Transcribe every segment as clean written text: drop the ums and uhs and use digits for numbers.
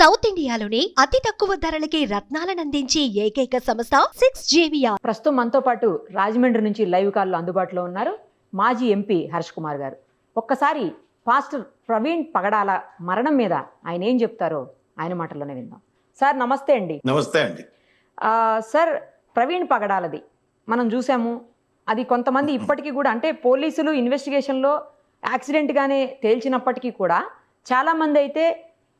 South ఇండియాలోని అతి తక్కువ ధరలకి రత్నాలనందించే ఏకైక సంస్థ 6JVR. ప్రస్తుతం మనతో పాటు రాజమండ్రి నుంచి లైవ్ కాల్లో అందుబాటులో ఉన్నారు మాజీ ఎంపీ హర్ష్ కుమార్ గారు. ఒక్కసారి పాస్టర్ ప్రవీణ్ పగడాల మరణం మీద ఆయన ఏం చెప్తారో ఆయన మాటల్లోనే విందాం. సార్ నమస్తే అండి. నమస్తే అండి. సార్, ప్రవీణ్ పగడాలది మనం చూసాము. అది కొంతమంది ఇప్పటికీ కూడా, అంటే పోలీసులు ఇన్వెస్టిగేషన్లో యాక్సిడెంట్గానే తేల్చినప్పటికీ కూడా చాలామంది అయితే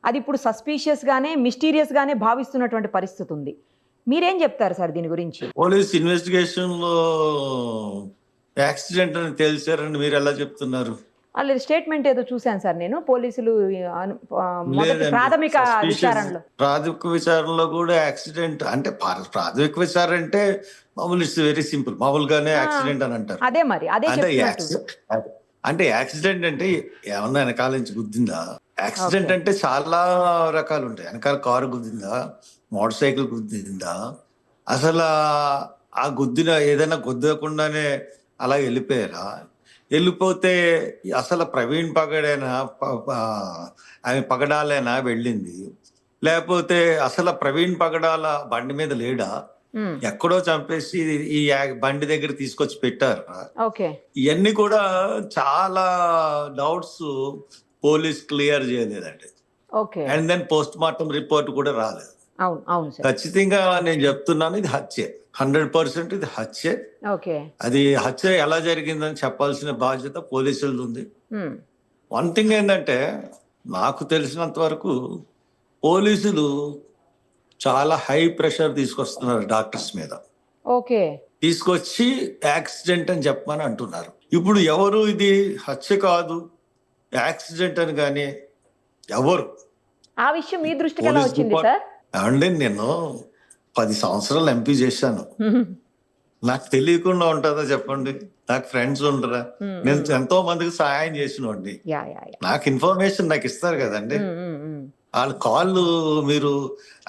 అది ఇప్పుడు సస్పీషియస్గానే మిస్టీరియస్గానే భావిస్తున్నటువంటి పరిస్థితి ఉంది. మీరేం చెప్తారు సార్ దీని గురించి? పోలీస్ ఇన్వెస్టిగేషన్ లో యాక్సిడెంట్ అని తెలిసారని మీరు ఎలా చెప్తున్నారు? వాళ్ళ స్టేట్మెంట్ ఏదో చూశాను సార్ నేను. పోలీసులు మొదటి ప్రాథమిక విచారణలో కూడా యాక్సిడెంట్ అంటే ప్రాథమిక విచారణ అంటే మామూలు ఇట్స్ వెరీ సింపుల్, మామూలుగానే యాక్సిడెంట్ అని అంటారు. అదే మరి అదే అంటే యాక్సిడెంట్ అంటే ఏమన్నా వెనకాల నుంచి గుద్దిందా? యాక్సిడెంట్ అంటే చాలా రకాలు ఉంటాయి. వెనకాల కారు గుద్దిందా, మోటార్ సైకిల్ గుద్దిందా, అసలు ఆ గుద్దిన ఏదైనా గుద్దకుండానే అలా వెళ్ళిపోయారా? వెళ్ళిపోతే అసలు ప్రవీణ్ పగడేనా ఆమె పగడాలేనా వెళ్ళింది, లేకపోతే అసలు ప్రవీణ్ పగడాల బండి మీద లేడా, ఎక్కడో చంపేసి ఈ బండి దగ్గర తీసుకొచ్చి పెట్టారు. ఇవన్నీ కూడా చాలా డౌట్స్ పోలీస్ క్లియర్ చేయలేదండి. And then post mortem report కూడా రాలేదు. ఖచ్చితంగా నేను చెప్తున్నాను, ఇది హత్యే, 100% ఇది హత్యే. అది హత్య ఎలా జరిగిందని చెప్పాల్సిన బాధ్యత పోలీసులు ఉంది. వన్ థింగ్ ఏంటంటే, నాకు తెలిసినంత వరకు పోలీసులు చాలా హై ప్రెషర్ తీసుకొస్తున్నారు డాక్టర్స్ మీద. తీసుకొచ్చి యాక్సిడెంట్ అని చెప్పమని అంటున్నారు. ఇప్పుడు ఎవరు ఇది హత్య కాదు యాక్సిడెంట్ అని కానీ ఎవరు ఆ విషయం మీ దృష్టికి ఎలా వచ్చింది సార్? అంటే నేను 10 సంవత్సరాలు ఎంపీ చేశాను. నాకు తెలియకుండా ఉంటుందా చెప్పండి? నాకు ఫ్రెండ్స్ ఉండరా? నేను ఎంతో మందికి సహాయం చేసినండి. నాకు ఇన్ఫర్మేషన్ నాకు ఇస్తారు కదండి. వాళ్ళ కాళ్ళు మీరు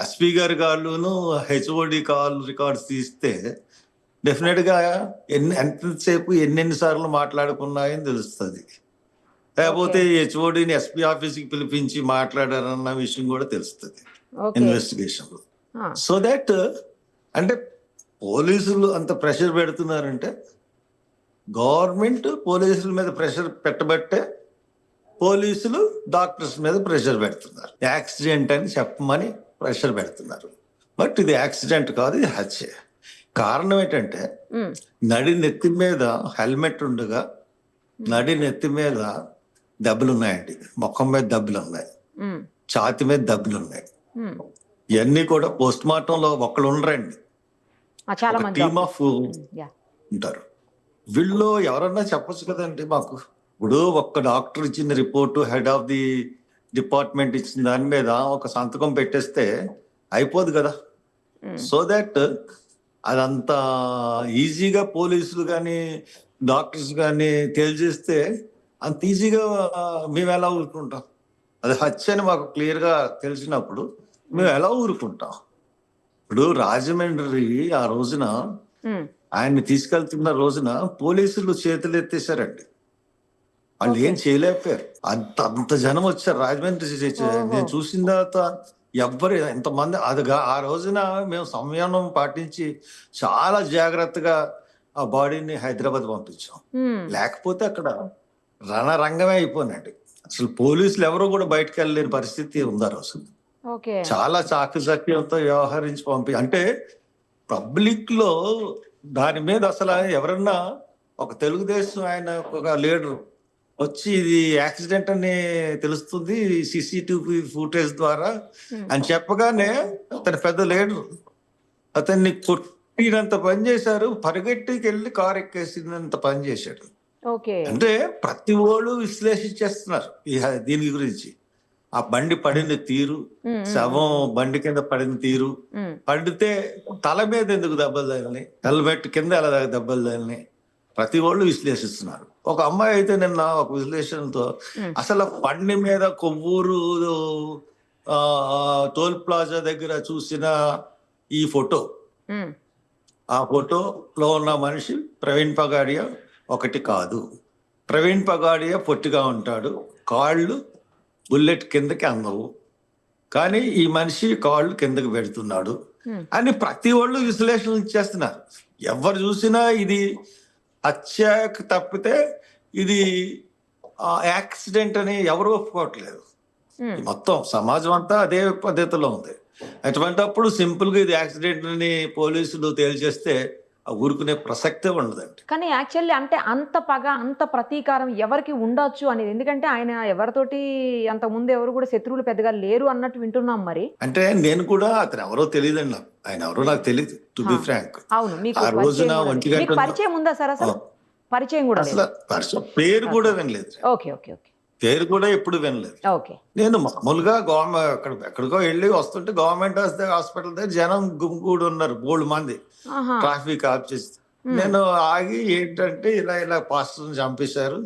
ఎస్పీ గారి కాళ్ళును హెచ్ఓడి కాల్ రికార్డ్స్ తీస్తే డెఫినెట్ గా ఎంతసేపు ఎన్నెన్ని సార్లు మాట్లాడుకున్నాయని తెలుస్తుంది. లేకపోతే హెచ్ఓడిని ఎస్పీ ఆఫీస్కి పిలిపించి మాట్లాడారన్న విషయం కూడా తెలుస్తుంది ఇన్వెస్టిగేషన్ లో. సో దట్ అంటే పోలీసులు అంత ప్రెషర్ పెడుతున్నారంటే గవర్నమెంట్ పోలీసుల మీద ప్రెషర్ పెట్టబట్టే పోలీసులు డాక్టర్స్ మీద ప్రెషర్ పెడుతున్నారు. యాక్సిడెంట్ అని చెప్పమని ప్రెషర్ పెడుతున్నారు. బట్ ఇది యాక్సిడెంట్ కాదు, ఇది హత్య. కారణం ఏంటంటే నడి నెత్తి మీద హెల్మెట్ ఉండగా నడి నెత్తి మీద దెబ్బలు ఉన్నాయండి, ముఖం మీద దెబ్బలు ఉన్నాయి, ఛాతి మీద దెబ్బలు ఉన్నాయి. ఇవన్నీ కూడా పోస్ట్ మార్టం లో ఒకళ్ళు ఉండరండి, టీమ్ ఆఫ్ ఉంటారు. వీళ్ళు ఎవరన్నా చెప్పచ్చు కదండి మాకు. ఇప్పుడు ఒక్క డాక్టర్ ఇచ్చిన report, head of the department ఇచ్చిన దాని మీద ఒక సంతకం పెట్టేస్తే అయిపోదు కదా. సో దట్ అదంతా ఈజీగా పోలీసులు కానీ డాక్టర్స్ కానీ తెలియజేస్తే అంత ఈజీగా మేము ఎలా ఊరుకుంటాం? అది హత్య అని మాకు క్లియర్ గా తెలిసినప్పుడు మేము ఎలా ఊరుకుంటాం? ఇప్పుడు రాజమండ్రి ఆ రోజున ఆయన్ని తీసుకెళ్తున్న రోజున పోలీసులు చేతులు ఎత్తేసారండి. వాళ్ళు ఏం చేయలేకపోయారు. అంత జనం వచ్చారు రాజమండ్రి. నేను చూసిన తర్వాత ఎవ్వరు ఎంతమంది అదిగా ఆ రోజున మేము సంయమనం పాటించి చాలా జాగ్రత్తగా ఆ బాడీని హైదరాబాద్ పంపించాం. లేకపోతే అక్కడ రణరంగమే అయిపోయినండి. అసలు పోలీసులు ఎవరు కూడా బయటకు వెళ్ళలేని పరిస్థితి ఉంది ఆ రోజు. చాలా చాకచక్యంతో వ్యవహరించి అంటే పబ్లిక్ లో దాని మీద అసలు ఎవరన్నా ఒక తెలుగుదేశం ఆయన ఒక లీడర్ వచ్చి ఇది యాక్సిడెంట్ అని తెలుస్తుంది CCTV ఫుటేజ్ ద్వారా అని చెప్పగానే అతని పెద్ద లీడర్ అతన్ని కొట్టినంత పని చేశారు, పరిగెట్టికి వెళ్ళి కారు ఎక్కేసినంత పని చేశాడు. అంటే ప్రతి ఓళ్ళు విశ్లేషించేస్తున్నారు దీని గురించి. ఆ బండి పడిన తీరు, శవం బండి కింద పడిన తీరు, పడితే తల మీద ఎందుకు దెబ్బలు తగిలినాయి, హెల్మెట్ కింద ఎలా దెబ్బలు తగిలినాయి, ప్రతి వాళ్ళు విశ్లేషిస్తున్నారు. ఒక అమ్మాయి అయితే నిన్న ఒక విశ్లేషణతో అసలు బండి మీద కొవ్వూరు టోల్ ప్లాజా దగ్గర చూసిన ఈ ఫోటో, ఆ ఫోటోలో ఉన్న మనిషి ప్రవీణ్ పగాడియా ఒకటి కాదు. ప్రవీణ్ పగాడియా పొట్టిగా ఉంటాడు, కాళ్ళు బుల్లెట్ కిందకి అందవు, కానీ ఈ మనిషి కాళ్ళు కిందకి పెడుతున్నాడు అని ప్రతి వాళ్ళు విశ్లేషణ చేస్తున్నారు. ఎవరు చూసినా ఇది హత్యకు తప్పితే ఇది యాక్సిడెంట్ అని ఎవరు ఒప్పుకోవట్లేదు. మొత్తం సమాజం అంతా అదే పద్ధతిలో ఉంది. అటువంటిప్పుడు సింపుల్ గా ఇది యాక్సిడెంట్ అని పోలీసులు తేల్చేస్తే ఊరుకునే ప్రసక్తే ఉండదండి. కానీ యాక్చువల్లీ అంటే అంత పగ, అంత ప్రతీకారం ఎవరికి ఉండొచ్చు అనేది, ఎందుకంటే ఆయన ఎవరితోటి అంత ముందు ఎవరు కూడా శత్రువులు పెద్దగా లేరు అన్నట్టు వింటున్నాం. మరి అంటే నేను కూడా అతను ఎవరో తెలియదండి, నాకు ఆయన ఎవరో నాకు తెలియదు, టు బి ఫ్రాంక్. అవును, మీకు ఆ రోజున ఒంటి గంట పరిచయం ఉందా సార్? అసలు పరిచయం కూడా అసలు పేరు కూడా వినలేదు. ఓకే ఓకే ఓకే, పేరు కూడా ఎప్పుడు వినలేదు. ఓకే. నేను మామూలుగా గవర్నమెంట్ ఎక్కడికో వెళ్ళి వస్తుంటే గవర్నమెంట్ హాస్పిటల్ దగ్గర జనం గుంపుడు ఉన్నారు, 3 మంది ట్రాఫిక్ ఆఫ్ చేసి. నేను ఆగి ఏంటంటే ఇలా పాస్టర్ని చంపేశారు,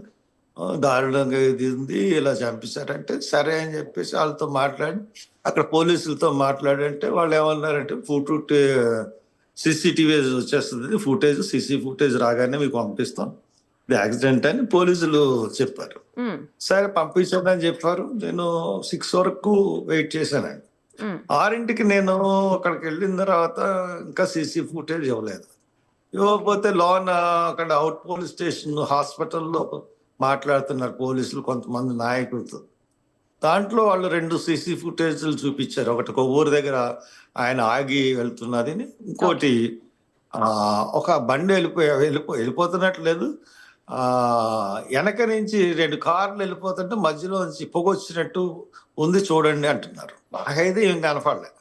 దారుణంగా ఇది ఉంది, ఇలా చంపేశారంటే సరే అని చెప్పేసి వాళ్ళతో మాట్లాడి అక్కడ పోలీసులతో మాట్లాడంటే వాళ్ళు ఏమన్నారంటే CCTV వచ్చేస్తుంది, CC ఫుటేజ్ రాగానే మీకు పంపిస్తాం, ఇది యాక్సిడెంట్ అని పోలీసులు చెప్పారు. సరే పంపించానని చెప్పారు. నేను 6 వరకు వెయిట్ చేశానండి. 6ంటికి నేను అక్కడికి వెళ్ళిన తర్వాత ఇంకా CC ఫుటేజ్ ఇవ్వలేదు. ఇవ్వకపోతే లోన అక్కడ అవుట్ పోలీస్ స్టేషన్ హాస్పిటల్లో మాట్లాడుతున్నారు పోలీసులు కొంతమంది నాయకులతో. దాంట్లో వాళ్ళు 2 CC ఫుటేజ్లు చూపించారు. ఒకటి ఊరు దగ్గర ఆయన ఆగి వెళ్తున్నది, ఇంకోటి ఒక బండి వెళ్ళిపోతున్నట్లేదు, వెనక నుంచి 2 కార్లు వెళ్ళిపోతుంటే మధ్యలో నుంచి పొగొచ్చినట్టు ఉంది చూడండి అంటున్నారు. నాకైతే ఏం కనపడలేదు.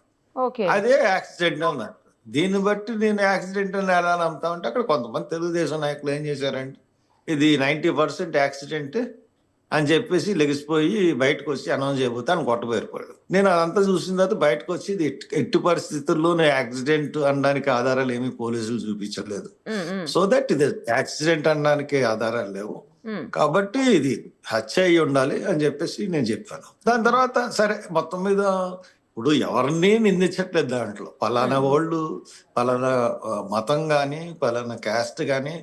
అదే యాక్సిడెంట్ అన్నారు. దీన్ని బట్టి నేను యాక్సిడెంట్ అని ఎలా నమ్ముతామంటే అక్కడ కొంతమంది తెలుగుదేశం నాయకులు ఏం చేశారంటే ఇది 90% యాక్సిడెంట్ అని చెప్పేసి లెగిసిపోయి బయటకు వచ్చి అనౌన్స్ చేయబోతే అని కొట్టబోయారు. నేను అదంతా చూసిన తర్వాత బయటకు వచ్చి ఇది ఎట్టి పరిస్థితుల్లోనే యాక్సిడెంట్ అనడానికి ఆధారాలు ఏమీ పోలీసులు చూపించలేదు. సో దట్ ఇది యాక్సిడెంట్ అనడానికి ఆధారాలు లేవు, కాబట్టి ఇది హత్య అయ్యి ఉండాలి అని చెప్పేసి నేను చెప్పాను. దాని తర్వాత సరే మొత్తం మీద ఇప్పుడు ఎవరిని నిందించట్లేదు దాంట్లో, పలానా వాళ్ళు పలానా మతం కానీ పలానా క్యాస్ట్ కానీ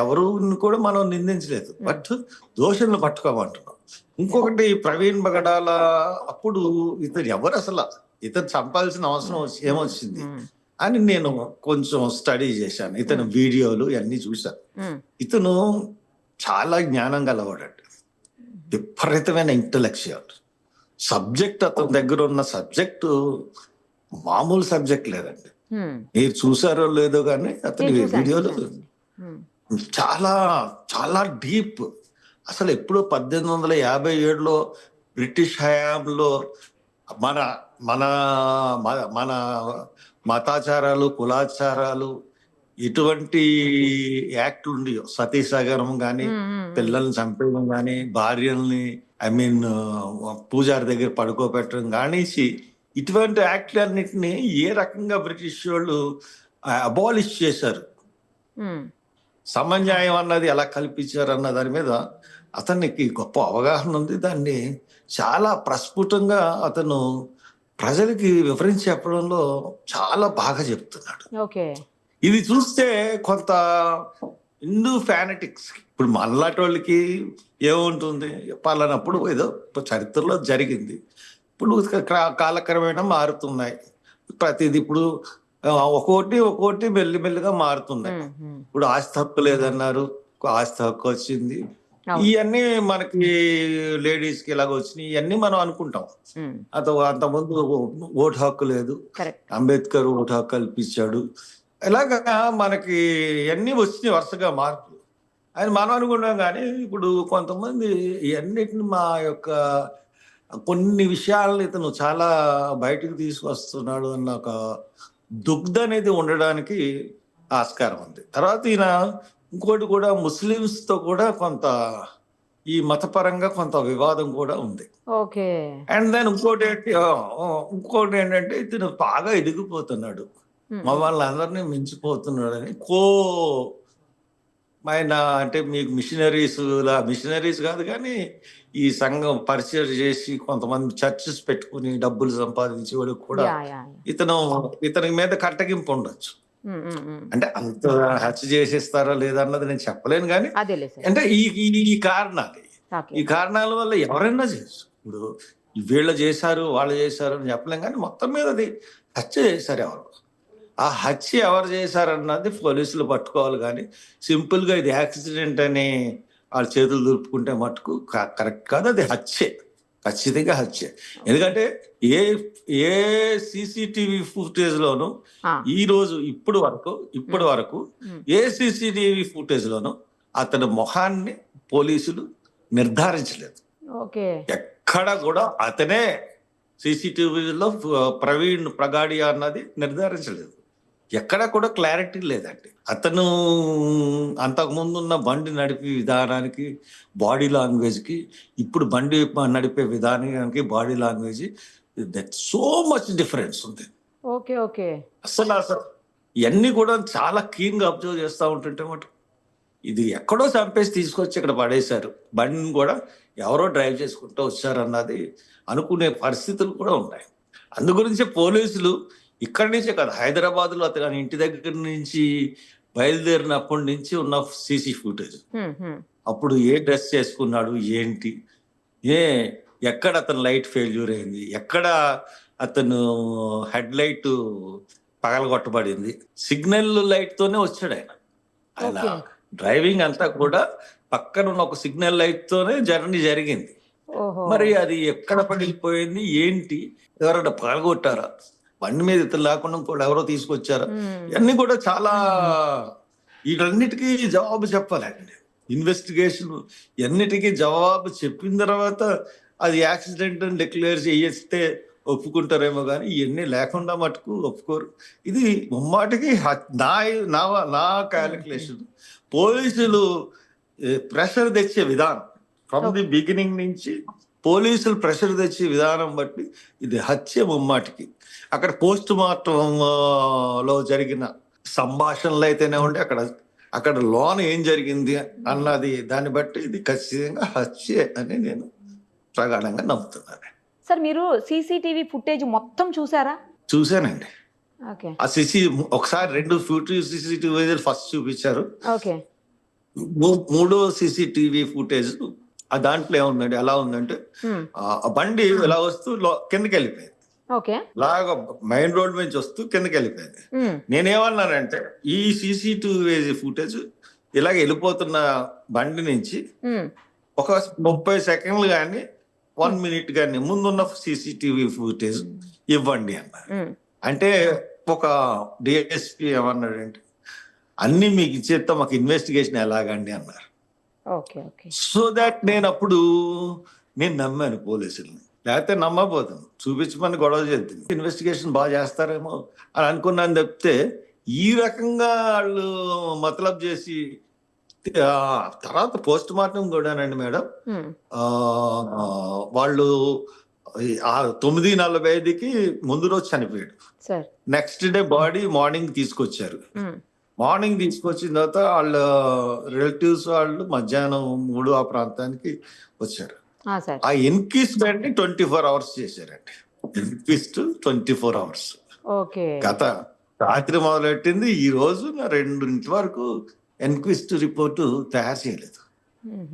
ఎవరు కూడా మనం నిందించలేదు, బట్ దోషులను పట్టుకోమంటున్నాం. ఇంకొకటి ప్రవీణ్ పగడాల అప్పుడు ఇతను ఎవరు అసలు ఇతను చంపాల్సిన అవసరం ఏమొచ్చింది అని నేను కొంచెం స్టడీ చేశాను. ఇతను వీడియోలు ఇవన్నీ చూశాను. ఇతను చాలా జ్ఞానం గలవాడండి, విపరీతమైన ఇంటలెక్చువల్. సబ్జెక్ట్ అతని దగ్గర ఉన్న సబ్జెక్టు మామూలు సబ్జెక్ట్ లేదండి. మీరు చూసారో లేదో కానీ అతని వీడియోలు చాలా చాలా డీప్. అసలు ఎప్పుడో 1857లో బ్రిటిష్ హయాంలో మన మన మన మతాచారాలు కులాచారాలు ఇటువంటి యాక్ట్లు ఉండి, సతీసగరం కానీ పిల్లల్ని చంపేయడం కానీ భార్యల్ని పూజారి దగ్గర పడుకోబెట్టడం కానిసి ఇటువంటి యాక్ట్లన్నిటిని ఏ రకంగా బ్రిటిష్ వాళ్ళు అబాలిష్ చేశారు, సమన్యాయం అన్నది ఎలా కల్పించారు అన్న దాని మీద అతనికి గొప్ప అవగాహన ఉంది. దాన్ని చాలా ప్రస్ఫుటంగా అతను ప్రజలకి వివరించి చెప్పడంలో చాలా బాగా చెప్తున్నాడు. ఇది చూస్తే కొంత హిందూ ఫ్యానటిక్స్ ఇప్పుడు మనలాంటి వాళ్ళకి ఏముంటుంది, పలానప్పుడు ఏదో చరిత్రలో జరిగింది, ఇప్పుడు కాలక్రమేణా మారుతున్నాయి ప్రతిది. ఇప్పుడు ఒక్కోటి మెల్లిమెల్లిగా మారుతున్నాయి. ఇప్పుడు ఆస్తి హక్కు లేదన్నారు, ఆస్తి హక్కు వచ్చింది. ఇవన్నీ మనకి లేడీస్ కి ఇలాగ వచ్చినాయి, ఇవన్నీ మనం అనుకుంటాం. అంతకుముందు ఓటు హక్కు లేదు, అంబేద్కర్ ఓటు హక్కు కల్పించాడు. ఇలాగా మనకి ఇవన్నీ వచ్చినాయి వరుసగా మార్పులు అని మనం అనుకున్నాం. కానీ ఇప్పుడు కొంతమంది ఇవన్నిటిని మా యొక్క కొన్ని విషయాలను ఇతను చాలా బయటకు తీసుకొస్తున్నాడు అన్న ఒక దుగ్ధ అనేది ఉండడానికి ఆస్కారం ఉంది. తర్వాత ఈయన ఇంకోటి కూడా ముస్లిమ్స్ తో కూడా కొంత ఈ మతపరంగా కొంత వివాదం కూడా ఉంది. అండ్ దెన్ ఇంకోటి ఏంటంటే ఇతను బాగా ఎదిగిపోతున్నాడు, మమ్మల్ని అందరినీ మించిపోతున్నాడు అని ఆయన అంటే మీకు మిషనరీస్ కాదు కానీ ఈ సంఘం పరిచయం చేసి కొంతమంది చర్చెస్ పెట్టుకుని డబ్బులు సంపాదించే వాళ్ళకి కూడా ఇతని మీద కట్టగింపు ఉండొచ్చు. అంటే అంత హత్య చేసేస్తారా లేదన్నది నేను చెప్పలేను కానీ అంటే ఈ కారణాల వల్ల ఎవరైనా చేయొచ్చు. ఇప్పుడు వీళ్ళు చేశారు వాళ్ళు చేశారు అని చెప్పలేం, కానీ మొత్తం మీద అది హత్య చేశారు ఎవరు. ఆ హత్య ఎవరు చేశారన్నది పోలీసులు పట్టుకోవాలి, కానీ సింపుల్గా ఇది యాక్సిడెంట్ అని వాళ్ళ చేతులు దులుపుకుంటే మటుకు కరెక్ట్ కాదు. అది హత్యే, ఖచ్చితంగా హత్య. ఎందుకంటే ఏ ఏ సీసీటీవీ ఫుటేజ్లోనూ ఈ రోజు ఇప్పటి వరకు ఏ సీసీటీవీ ఫుటేజ్లోనూ అతని మొహాన్ని పోలీసులు నిర్ధారించలేదు. ఓకే. ఎక్కడ కూడా అతనే సీసీటీవీలో ప్రవీణ్ ప్రగాడియా అన్నది నిర్ధారించలేదు. ఎక్కడ కూడా క్లారిటీ లేదండి. అతను అంతకుముందు ఉన్న బండి నడిపే విధానానికి, బాడీ లాంగ్వేజ్కి, ఇప్పుడు బండి నడిపే విధానానికి body language, that so much difference ఉంది. ఓకే. ఓకే. అసలు ఇవన్నీ కూడా చాలా కీన్గా అబ్జర్వ్ చేస్తూ ఉంటుంటే మాట ఇది ఎక్కడో చంపేసి తీసుకొచ్చి ఇక్కడ పడేశారు, బండిని కూడా ఎవరో డ్రైవ్ చేసుకుంటూ వచ్చారన్నది అనుకునే పరిస్థితులు కూడా ఉన్నాయి. అందు గురించి పోలీసులు ఇక్కడి నుంచే కదా, హైదరాబాద్లో అతని ఇంటి దగ్గర నుంచి బయలుదేరినప్పటి నుంచి ఉన్న సీసీ ఫుటేజ్, అప్పుడు ఏ డ్రెస్ చేసుకున్నాడు ఏంటి, ఎక్కడ అతను లైట్ ఫెయిల్యూర్ అయింది, ఎక్కడ అతను హెడ్ లైట్ పగలగొట్టబడింది, సిగ్నల్ లైట్ తోనే వచ్చాడు ఆయన. ఆయన డ్రైవింగ్ అంతా కూడా పక్కన ఉన్న ఒక సిగ్నల్ లైట్ తోనే జర్నీ జరిగింది. మరి అది ఎక్కడ పడిపోయింది ఏంటి, ఎవరైనా పగలగొట్టారా, బండి మీద ఇతను లేకుండా కూడా ఎవరో తీసుకొచ్చారా, ఇవన్నీ కూడా చాలా వీటన్నిటికీ జవాబు చెప్పాలండి. ఇన్వెస్టిగేషన్ ఎన్నిటికీ జవాబు చెప్పిన తర్వాత అది యాక్సిడెంట్ అని డిక్లేర్ చేస్తే ఒప్పుకుంటారేమో, కానీ ఇవన్నీ లేకుండా మటుకు ఒప్పుకోరు. ఇది ముమ్మాటికి నా క్యాలిక్యులేషన్. పోలీసులు ప్రెషర్ తెచ్చే విధానం ఫ్రమ్ ది బిగినింగ్ నుంచి పోలీసులు ప్రెషర్ తెచ్చే విధానం బట్టి ఇది హత్య ముమ్మాటికి. అక్కడ పోస్ట్ మార్టం లో జరిగిన సంభాషణలు అయితేనే ఉంటే అక్కడ లోన ఏం జరిగింది అన్నది దాన్ని బట్టి ఇది ఖచ్చితంగా హత్య అని నేను ప్రగాఢంగా నమ్ముతున్నాను. సార్, మీరు సీసీటీవీ ఫుటేజ్ మొత్తం చూసారా? చూశానండి. ఓకే. ఆ ఒకసారి 2 సీసీటీవీ ఫస్ట్ చూపించారు. ఓకే. మూడో సీసీటీవీ ఫుటేజ్ ఆ దాంట్లో ఏముందండి, ఎలా ఉందంటే ఆ బండి ఇలా వస్తూ కిందకి వెళ్ళిపోయింది. ఓకే. లాగా మెయిన్ రోడ్ నుంచి వస్తూ కిందకి వెళ్ళిపోయింది. నేనేమన్నానంటే ఈ సీసీటీవీ ఫుటేజ్ ఇలాగ వెళ్ళిపోతున్న బండి నుంచి ఒక 30 సెకండ్లు కానీ 1 మినిట్ కానీ ముందున్న సీసీటీవీ ఫుటేజ్ ఇవ్వండి అన్నారు. అంటే ఒక డిఎస్పీ ఏమన్నాడంటే అన్ని మీకు ఇచ్చేస్తా, మాకు ఇన్వెస్టిగేషన్ ఎలాగండి అన్నారు. సో దాట్ నేను నమ్మాను పోలీసుల్ని, లేకపోతే నమ్మబోతాను, చూపించమని గొడవ చేద్దాం, ఇన్వెస్టిగేషన్ బాగా చేస్తారేమో అని అనుకున్నాను తప్పితే ఈ రకంగా వాళ్ళు మతలబ్ చేసి తర్వాత పోస్ట్ మార్టం కూడానండి మేడం, వాళ్ళు 9:45కి ముందు రోజు చనిపోయాడు. నెక్స్ట్ డే బాడీ మార్నింగ్ తీసుకొచ్చారు. మార్నింగ్ తీసుకొచ్చిన తర్వాత వాళ్ళ రిలేటివ్స్ వాళ్ళు మధ్యాహ్నం 3 ఆ ప్రాంతానికి వచ్చారు. ఆ ఎన్క్విస్ట్ 24 అవర్స్ చేశారండి. ఎన్క్విస్ట్ 24 అవర్స్. గత రాత్రి మొదలెట్టింది, ఈ రోజు 2 వరకు ఎన్క్విస్ట్ రిపోర్టు తయారు చేయలేదు.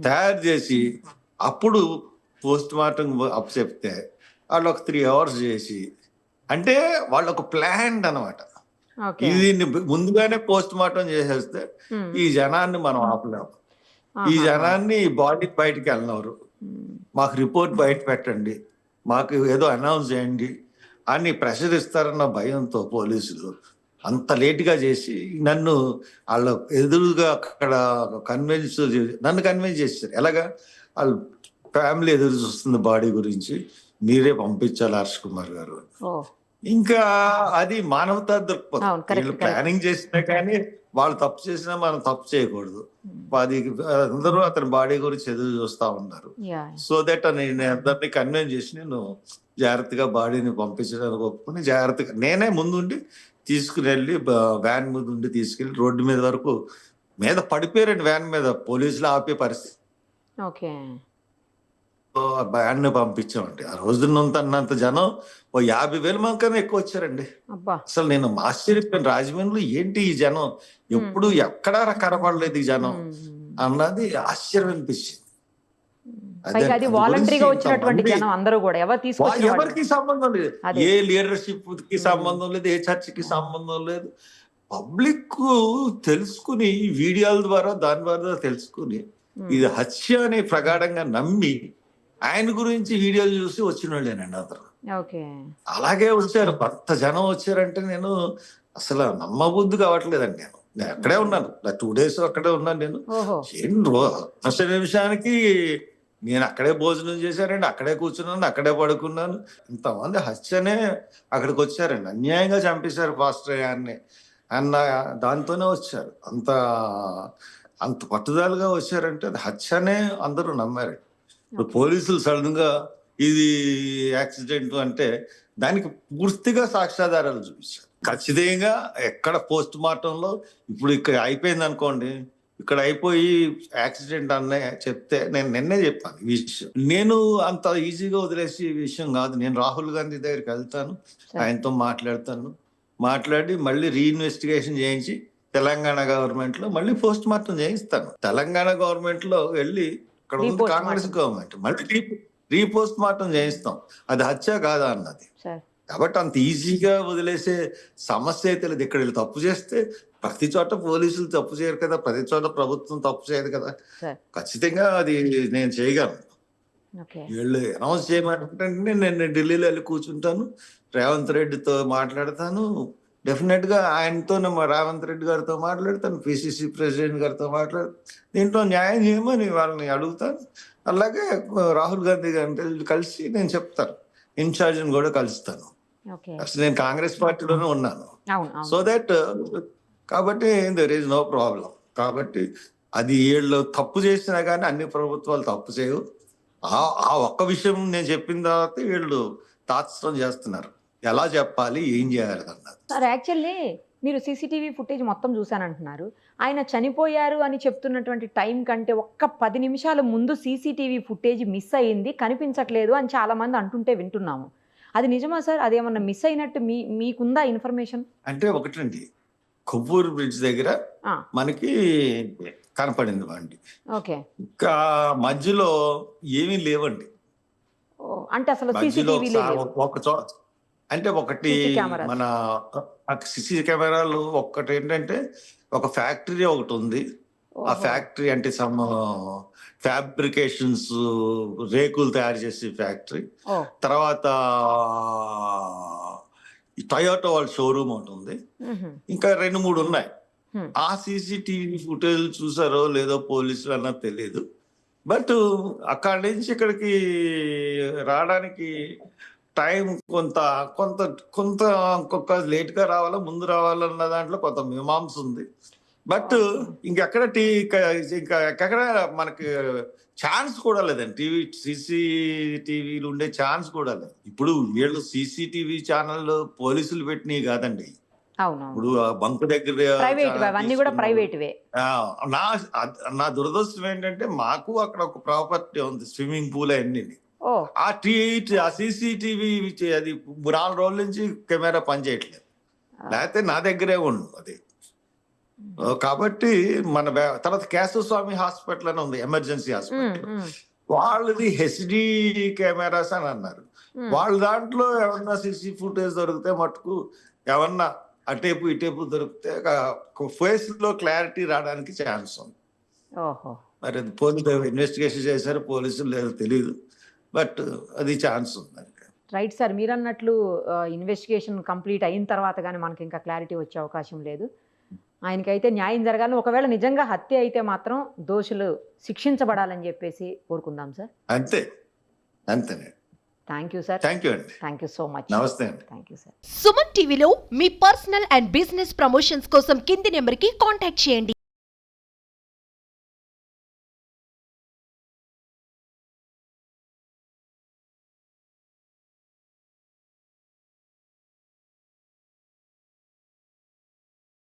తయారు చేసి అప్పుడు పోస్ట్ మార్టం అప్ చెప్తే వాళ్ళు ఒక 3 అవర్స్ చేసి, అంటే వాళ్ళు ఒక ప్లాన్ అనమాట. ఇది ముందుగానే పోస్ట్ మార్టం చేసేస్తే ఈ జనాన్ని మనం ఆపలేము, ఈ జనాన్ని బాడీ బయటకు వెళ్ళినారు, మాకు రిపోర్ట్ బయట పెట్టండి, మాకు ఏదో అనౌన్స్ చేయండి అని ప్రెషర్ ఇస్తారన్న భయంతో పోలీసులు అంత లేట్గా చేసి నన్ను వాళ్ళ ఎదురుగా అక్కడ నన్ను కన్విన్స్ చేశారు. ఎలాగా, వాళ్ళ ఫ్యామిలీ ఎదురు చూస్తుంది బాడీ గురించి, మీరే పంపించాలి హర్ష్ కుమార్ గారు. ఇంకా అది మానవతా దృక్పథం. వీళ్ళు ప్లానింగ్ చేసినా కానీ వాళ్ళు తప్పు చేసినా మనం తప్పు చేయకూడదు. అది అందరూ అతని బాడీ గురించి ఎదురు చూస్తా ఉన్నారు. సో దట్ నేను అందరినీ కన్విన్స్ చేసి నేను జాగ్రత్తగా బాడీని పంపించడానికి ఒప్పుకుని జాగ్రత్తగా నేనే ముందుండి తీసుకుని వెళ్ళి వ్యాన్ ముందు ఉండి తీసుకెళ్ళి రోడ్డు మీద వరకు మీద పడిపోయారండి. వ్యాన్ మీద పోలీసులు ఆపే పరిస్థితి. వ్యాన్ పంపించామండి. ఆ రోజున్నంత జనం 50,000 మంది కన్నా ఎక్కువ వచ్చారండి. అసలు నేను ఆశ్చర్యపోయాను, రాజమండ్రిలో ఏంటి ఈ జనం, ఎప్పుడు ఎక్కడా కనపడలేదు ఈ జనం అన్నది ఆశ్చర్యం అనిపించింది. పైగా అది వాలంటరీగా వచ్చినటువంటి ఇంతమంది జనం అందరూ కూడా ఎవరు తీసుకొచ్చిన వాళ్ళు? ఎవరికి సంబంధం లేదు, అదే. ఏ లీడర్షిప్ కి సంబంధం లేదు, ఏ చర్చికి సంబంధం లేదు. పబ్లిక్ తెలుసుకుని వీడియోల ద్వారా దాని ద్వారా తెలుసుకుని ఇది హత్య అనే ప్రగాఢంగా నమ్మి ఆయన గురించి వీడియోలు చూసి వచ్చిన వాళ్ళేనండి అందరూ. ఓకే. అలాగే వచ్చారు, కొత్త జనం వచ్చారంటే నేను అసలు నమ్మబుద్ధి కావట్లేదండి. నేను అక్కడే ఉన్నాను, 2 days అక్కడే ఉన్నాను నేను. ఓహో. ఫస్ట్ నిమిషానికి నేను అక్కడే భోజనం చేశారండి, అక్కడే కూర్చున్నాను, అక్కడే పడుకున్నాను. ఇంతమంది హత్యనే అక్కడికి వచ్చారండి, అన్యాయంగా చంపేశారు పాస్టర్ గారిని అన్న దాంతోనే వచ్చారు. అంత పట్టుదలగా వచ్చారంటే అది హత్యనే అందరూ నమ్మారు. ఇప్పుడు పోలీసులు సడన్ గా ఇది యాక్సిడెంట్ అంటే దానికి పూర్తిగా సాక్ష్యాధారాలు చూపించారు. ఖచ్చితంగా ఎక్కడ పోస్ట్ మార్టంలో ఇప్పుడు ఇక్కడ అయిపోయింది అనుకోండి, ఇక్కడ అయిపోయి యాక్సిడెంట్ అనే చెప్తే నేను నిన్నే చెప్పాను ఈ విషయం. నేను అంత ఈజీగా వదిలేసి ఈ విషయం కాదు. నేను రాహుల్ గాంధీ దగ్గరికి వెళ్తాను, ఆయనతో మాట్లాడి మళ్ళీ రీఇన్వెస్టిగేషన్ చేయించి తెలంగాణ గవర్నమెంట్ లో మళ్ళీ పోస్ట్ మార్టం చేయిస్తాను. తెలంగాణ గవర్నమెంట్ లో వెళ్ళి ఇక్కడ ఉంది కాంగ్రెస్ గవర్నమెంట్, మళ్ళీ రీపోస్ట్ మార్టం చేయిస్తాం అది హత్య కాదా అన్నది. కాబట్టి అంత ఈజీగా వదిలేసే సమస్య అయితే లేదు. ఇక్కడ వీళ్ళు తప్పు చేస్తే ప్రతి చోట పోలీసులు తప్పు చేయరు కదా, ప్రతి చోట ప్రభుత్వం తప్పు చేయదు కదా. ఖచ్చితంగా అది నేను చేయగలను. వీళ్ళు అనౌన్స్ చేయమంటే నేను ఢిల్లీలో వెళ్ళి కూర్చుంటాను, రేవంత్ రెడ్డితో మాట్లాడతాను, డెఫినెట్ గా ఆయనతో రేవంత్ రెడ్డి గారితో మాట్లాడతాను, పిసిసి ప్రెసిడెంట్ గారితో మాట్లాడతాను, దీంట్లో న్యాయం చేయమని వాళ్ళని అడుగుతాను. అలాగే రాహుల్ గాంధీ గారిని కలిసి నేను చెప్తాను, ఇన్ఛార్జిని కూడా కలుస్తాను. అసలు నేను కాంగ్రెస్ పార్టీలోనే ఉన్నాను, సో దట్ కాబట్టి దెర్ ఈజ్ నో ప్రాబ్లం. కాబట్టి అది వీళ్ళు తప్పు చేసినా కానీ అన్ని ప్రభుత్వాలు తప్పు చేయవు. ఆ ఒక్క విషయం నేను చెప్పిన తర్వాత వీళ్ళు తాత్సం చేస్తున్నారు, ఎలా చెప్పాలి, ఏం చేయాలి అన్నది. సార్ యాక్చువల్లీ మీరు సీసీటీవీ ఫుటేజ్ మొత్తం చూశానంటున్నారు. ఆయన చనిపోయారు అని చెప్తున్నటువంటి టైం కంటే ఒక్క 10 నిమిషాల ముందు సీసీటీవీ ఫుటేజ్ మిస్ అయ్యింది, కనిపించట్లేదు అని చాలా మంది అంటుంటే వింటున్నాము. అది నిజమా సార్? అదేమన్నా మిస్ అయినట్టు మీకుందా ఇన్ఫర్మేషన్? అంటే ఒకటండి, కొవ్వూరు బ్రిడ్జ్ దగ్గర మనకి కనపడింది బండి, ఇంకా మధ్యలో ఏమీ లేవండి. అంటే అసలు ఒక చోట అంటే ఒకటి మన సిసి కెమెరాలు ఒక్కటి ఏంటంటే ఒక ఫ్యాక్టరీ ఒకటి ఉంది. ఆ ఫ్యాక్టరీ అంటే సమ్ ఫ్యాబ్రికేషన్స్, రేకులు తయారు చేసే ఫ్యాక్టరీ. తర్వాత టొయోటో వాళ్ళ షోరూమ్ ఒకటి ఉంది, ఇంకా 2-3 ఉన్నాయి. ఆ సీసీటీవీ ఫుటేజ్ చూసారో లేదో పోలీసులు అన్నది తెలియదు. బట్ అక్కడి నుంచి ఇక్కడికి రావడానికి టైం కొంత ఇంకొక లేట్ గా రావాలా ముందు రావాలన్న దాంట్లో కొంత మీమాంస ఉంది. బట్ ఎక్కడ మనకి ఛాన్స్ కూడా లేదండి. సీసీటీవీలు ఉండే ఛాన్స్ కూడా లేదు. ఇప్పుడు వీళ్ళు సీసీటీవీ ఛానల్ పోలీసులు పెట్టినవి కాదండి. ఇప్పుడు బంక్ దగ్గర నా దురదృష్టం ఏంటంటే మాకు అక్కడ ఒక ప్రాపర్టీ ఉంది, స్విమ్మింగ్ పూల్ అన్ని. ఆ సీసీటీవీ అది 4 రోజుల నుంచి కెమెరా పనిచేయట్లేదు, లేకపోతే నా దగ్గరే ఉండు అది. కాబట్టి మన తర్వాత కేశవస్వామి హాస్పిటల్ అని ఉంది, ఎమర్జెన్సీ హాస్పిటల్, వాళ్ళది హెచ్డి కెమెరాస్ అని అన్నారు. వాళ్ళ దాంట్లో ఏమన్నా సీసీ ఫుటేజ్ దొరికితే మటుకు ఏమన్నా అటేపు ఇటేపు దొరికితే ఫేస్ లో క్లారిటీ రావడానికి ఛాన్స్ ఉంది. మరి అది పోలీసు ఇన్వెస్టిగేషన్ చేశారు పోలీసులు లేదో తెలియదు, బట్ అది ఛాన్స్ ఉంది. రైట్ సార్, మీరు అన్నట్లు ఇన్వెస్టిగేషన్ కంప్లీట్ అయిన తర్వాత కానీ మనకి ఇంకా క్లారిటీ వచ్చే అవకాశం లేదు. ఆయనకైతే న్యాయం జరగాలని, ఒకవేళ నిజంగా హత్య అయితే మాత్రం దోషులు శిక్షించబడాలని చెప్పేసి కోరుకుందాం సార్. అంతే. Thank you sir. Thank you అండి. Thank you so much. నమస్తే అండి. Thank you sir. సుమన్ టీవీలో మీ పర్సనల్ అండ్ బిజినెస్ ప్రమోషన్స్ కోసం కింది నెంబర్కి కాంటాక్ట్ చేయండి.